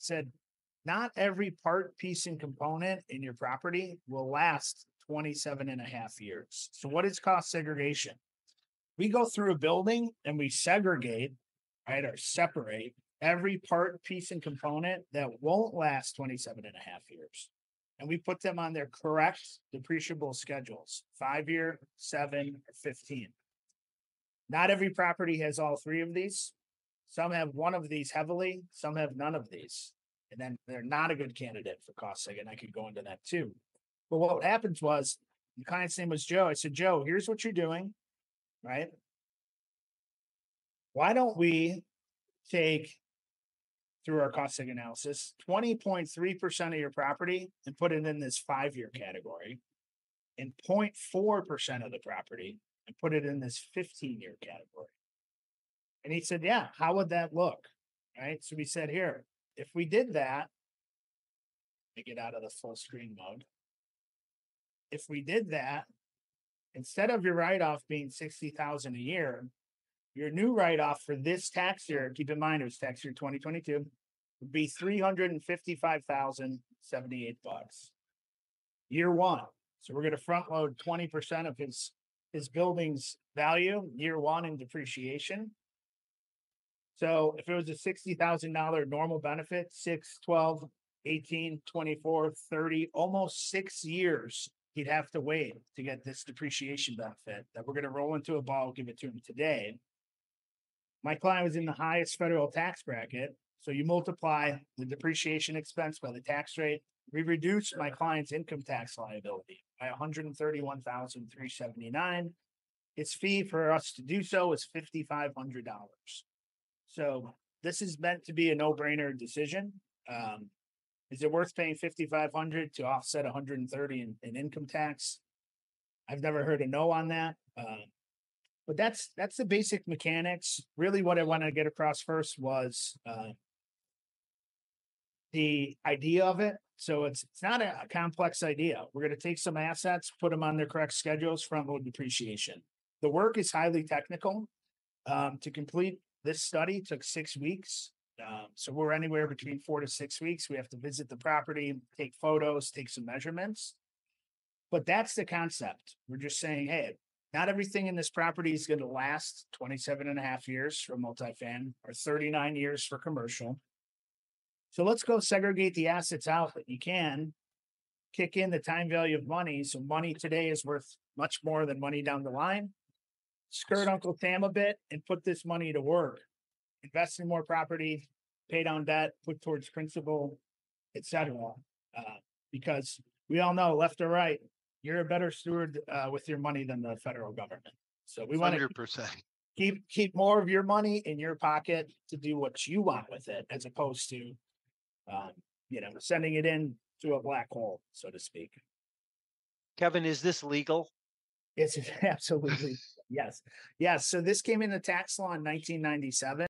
said, not every part, piece, and component in your property will last 27 and a half years. So what is cost segregation? We go through a building and we segregate, right, or separate every part, piece, and component that won't last 27 and a half years. And we put them on their correct depreciable schedules, 5-year, 7, or 15. Not every property has all three of these. Some have one of these heavily, some have none of these. And then they're not a good candidate for cost seg, and I could go into that too. But what happens was, the client's name was Joe. I said, Joe, here's what you're doing, right? Why don't we take, through our cost seg analysis, 20.3% of your property and put it in this 5-year category, and 0.4% of the property and put it in this 15-year category. And he said, yeah, how would that look? Right. So we said, here, if we did that, let me get out of the full screen mode. If we did that, instead of your write-off being $60,000 a year, your new write-off for this tax year, keep in mind it was tax year 2022, would be $355,078 year one. So we're going to front load 20% of his building's value year one in depreciation. So if it was a $60,000 normal benefit, 6, 12, 18, 24, 30, almost 6 years, he'd have to wait to get this depreciation benefit that we're going to roll into a ball, give it to him today. My client was in the highest federal tax bracket. So you multiply the depreciation expense by the tax rate. We reduced my client's income tax liability by $131,379. His fee for us to do so is $5,500. So this is meant to be a no-brainer decision. Is it worth paying $5,500 to offset $130 in income tax? I've never heard a no on that. But that's the basic mechanics. Really, what I want to get across first was the idea of it. So it's not a complex idea. We're going to take some assets, put them on their correct schedules, front load depreciation. The work is highly technical. To complete this study took 6 weeks. So we're anywhere between 4 to 6 weeks. We have to visit the property, take photos, take some measurements. But that's the concept. We're just saying, hey, not everything in this property is going to last 27 and a half years for multifamily or 39 years for commercial. So let's go segregate the assets out that you can, kick in the time value of money. So money today is worth much more than money down the line. Skirt Uncle Sam a bit and put this money to work. Invest in more property, pay down debt, put towards principal, etc. Because we all know, left or right, you're a better steward with your money than the federal government. So we want to 100%. keep more of your money in your pocket to do what you want with it, as opposed to sending it in to a black hole, so to speak. Kevin, is this legal? It's absolutely yes. So this came into tax law in 1997.